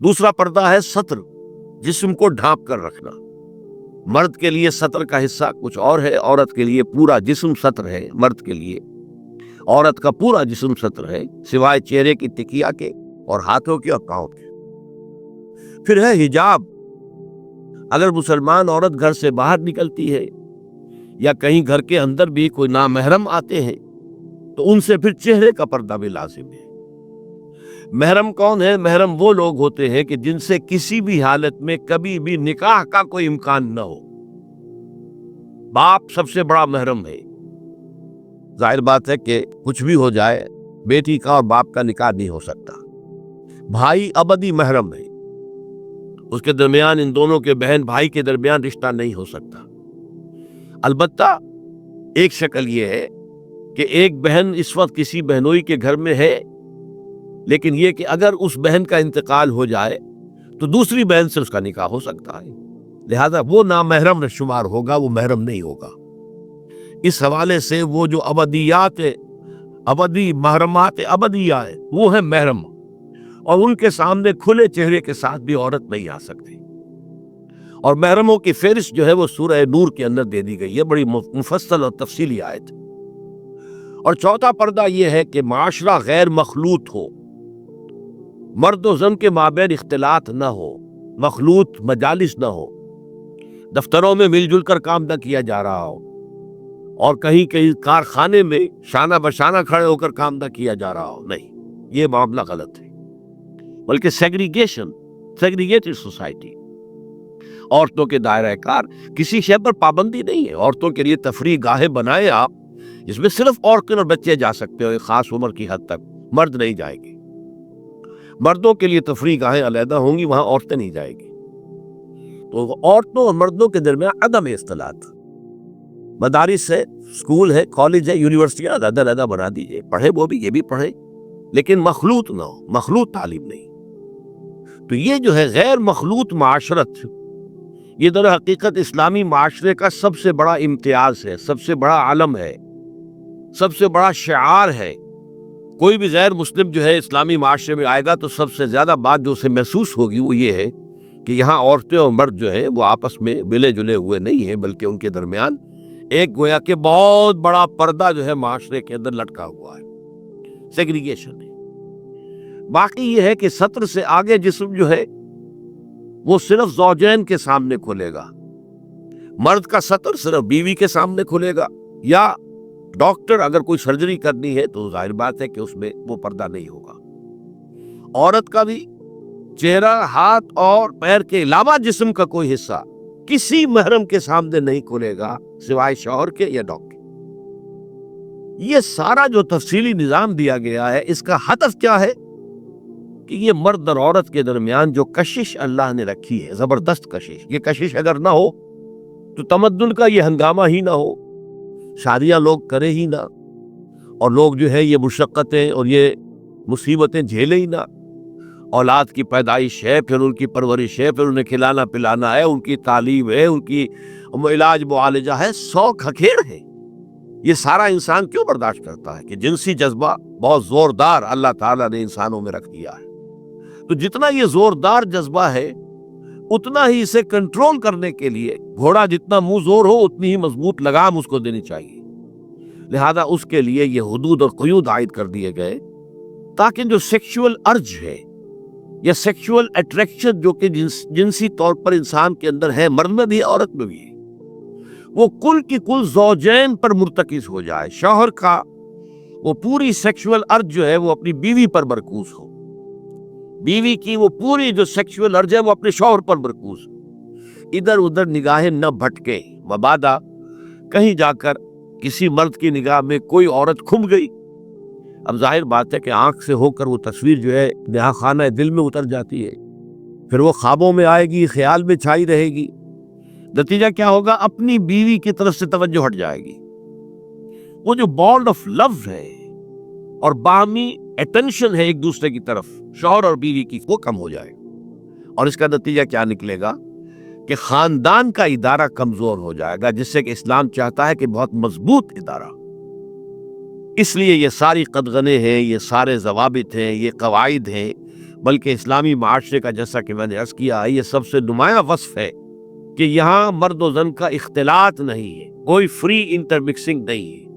دوسرا پردہ ہے ستر، جسم کو ڈھانپ کر رکھنا۔ مرد کے لیے ستر کا حصہ کچھ اور ہے، عورت کے لیے پورا جسم ستر ہے۔ مرد کے لیے عورت کا پورا جسم ستر ہے، سوائے چہرے کی ٹکیا کے اور ہاتھوں کے اور پاؤں کے۔ پھر ہے حجاب۔ اگر مسلمان عورت گھر سے باہر نکلتی ہے یا کہیں گھر کے اندر بھی کوئی نامحرم آتے ہیں تو ان سے پھر چہرے کا پردہ بھی لازم ہے۔ محرم کون ہے؟ محرم وہ لوگ ہوتے ہیں کہ جن سے کسی بھی حالت میں کبھی بھی نکاح کا کوئی امکان نہ ہو۔ باپ سب سے بڑا محرم ہے۔ ظاہر بات ہے کہ کچھ بھی ہو جائے بیٹی کا اور باپ کا نکاح نہیں ہو سکتا۔ بھائی ابدی محرم ہے، اس کے درمیان، ان دونوں کے بہن بھائی کے درمیان رشتہ نہیں ہو سکتا۔ البتہ ایک شکل یہ ہے کہ ایک بہن اس وقت کسی بہنوئی کے گھر میں ہے، لیکن یہ کہ اگر اس بہن کا انتقال ہو جائے تو دوسری بہن سے اس کا نکاح ہو سکتا ہے، لہذا وہ نامحرم شمار ہوگا، وہ محرم نہیں ہوگا۔ اس حوالے سے وہ جو ابدیات، ابدی محرمات ابدیہ ہے، وہ ہے محرم، اور ان کے سامنے کھلے چہرے کے ساتھ بھی عورت نہیں آ سکتی۔ اور محرموں کی فہرست جو ہے وہ سورہ نور کے اندر دے دی گئی ہے، بڑی مفصل اور تفصیلی آیت۔ اور چوتھا پردہ یہ ہے کہ معاشرہ غیر مخلوط ہو، مرد و زن کے مابین اختلاط نہ ہو، مخلوط مجالس نہ ہو، دفتروں میں مل جل کر کام نہ کیا جا رہا ہو، اور کہیں کہیں کارخانے میں شانہ بشانہ کھڑے ہو کر کام نہ کیا جا رہا ہو، نہیں، یہ معاملہ غلط ہے، بلکہ سیگریگیٹڈ سوسائٹی۔ عورتوں کے دائرہ کار کسی شے پر پابندی نہیں ہے، عورتوں کے لیے تفریح گاہیں بنائیں آپ، جس میں صرف عورتیں اور بچے جا سکتے ہو ایک خاص عمر کی حد تک، مرد نہیں جائیں گے۔ مردوں کے لیے تفریح گاہیں علیحدہ ہوں گی، وہاں عورتیں نہیں جائیں گی۔ تو عورتوں اور مردوں کے درمیان عدم اختلاط، مدارس ہے، اسکول ہے، کالج ہے، یونیورسٹیاں علیحدہ علیحدہ بنا دیجیے، پڑھے وہ بھی، یہ بھی پڑھے، لیکن مخلوط نہ ہو، مخلوط تعلیم نہیں۔ تو یہ جو ہے غیر مخلوط معاشرت، یہ در حقیقت اسلامی معاشرے کا سب سے بڑا امتیاز ہے، سب سے بڑا علم ہے، سب سے بڑا شعار ہے۔ کوئی بھی غیر مسلم جو ہے اسلامی معاشرے میں آئے گا تو سب سے زیادہ بات جو اسے محسوس ہوگی وہ یہ ہے کہ یہاں عورتیں اور مرد جو ہیں وہ آپس میں ملے جلے ہوئے نہیں ہیں، بلکہ ان کے درمیان ایک گویا کہ بہت بڑا پردہ جو ہے معاشرے کے اندر لٹکا ہوا ہے، سیگریگیشن ہے۔ باقی یہ ہے کہ ستر سے آگے جسم جو ہے وہ صرف زوجین کے سامنے کھلے گا، مرد کا ستر صرف بیوی کے سامنے کھلے گا، یا ڈاکٹر اگر کوئی سرجری کرنی ہے تو ظاہر بات ہے کہ اس میں وہ پردہ نہیں ہوگا۔ عورت کا بھی چہرہ، ہاتھ اور پیر کے علاوہ جسم کا کوئی حصہ کسی محرم کے سامنے نہیں کھلے گا سوائے شوہر کے یا ڈاکٹر۔ یہ سارا جو تفصیلی نظام دیا گیا ہے، اس کا ہدف کیا ہے کہ یہ مرد اور عورت کے درمیان جو کشش اللہ نے رکھی ہے، زبردست کشش، یہ کشش اگر نہ ہو تو تمدن کا یہ ہنگامہ ہی نہ ہو، شادیاں لوگ کرے ہی نہ، اور لوگ جو ہے یہ مشقتیں اور یہ مصیبتیں جھیلے ہی نہ۔ اولاد کی پیدائش ہے، پھر ان کی پرورش ہے، پھر انہیں کھلانا پلانا ہے، ان کی تعلیم ہے، ان کی علاج معالجہ ہے، سو کھکھیڑ ہے۔ یہ سارا انسان کیوں برداشت کرتا ہے کہ جنسی جذبہ بہت زوردار اللہ تعالیٰ نے انسانوں میں رکھ دیا ہے۔ تو جتنا یہ زوردار جذبہ ہے اتنا ہی اسے کنٹرول کرنے کے لیے گھوڑا جتنا منہ زور ہو اتنی ہی مضبوط لگام اس کو دینی چاہیے۔ لہذا اس کے لیے یہ حدود اور قیود عائد کر دیے گئے تاکہ جو سیکشول ارج ہے یا سیکشول اٹریکشن جو کہ جنسی طور پر انسان کے اندر ہے، مرد میں بھی عورت میں بھی ہے، وہ کل کی کل زوجین پر مرتکز ہو جائے، شوہر کا وہ پوری سیکشول ارج جو ہے وہ اپنی بیوی پر مرکوز ہو، بیوی کی وہ پوری جو سیکشول ارج ہے وہ اپنے شوہر پر مرکوز ہو، ادھر ادھر نگاہیں نہ بھٹکیں، مبادا کہیں جا کر کسی مرد کی نگاہ میں کوئی عورت کھم گئی، اب ظاہر بات ہے کہ آنکھ سے ہو کر وہ تصویر جو ہے نہا خانہ دل میں اتر جاتی ہے، پھر وہ خوابوں میں آئے گی، خیال میں چھائی رہے گی، نتیجہ کیا ہوگا؟ اپنی بیوی کی طرف سے توجہ ہٹ جائے گی، وہ جو بانڈ آف لو ہے اور باہمی اٹینشن ہے ایک دوسرے کی طرف شوہر اور بیوی کی، وہ کم ہو جائے، اور اس کا نتیجہ کیا نکلے گا کہ خاندان کا ادارہ کمزور ہو جائے گا، جس سے کہ اسلام چاہتا ہے کہ بہت مضبوط ادارہ۔ اس لیے یہ ساری قدغنیں ہیں، یہ سارے ضوابط ہیں، یہ قواعد ہیں، بلکہ اسلامی معاشرے کا، جیسا کہ میں نے عرض کیا، یہ سب سے نمایاں وصف ہے کہ یہاں مرد و زن کا اختلاط نہیں ہے، کوئی فری انٹر مکسنگ نہیں ہے،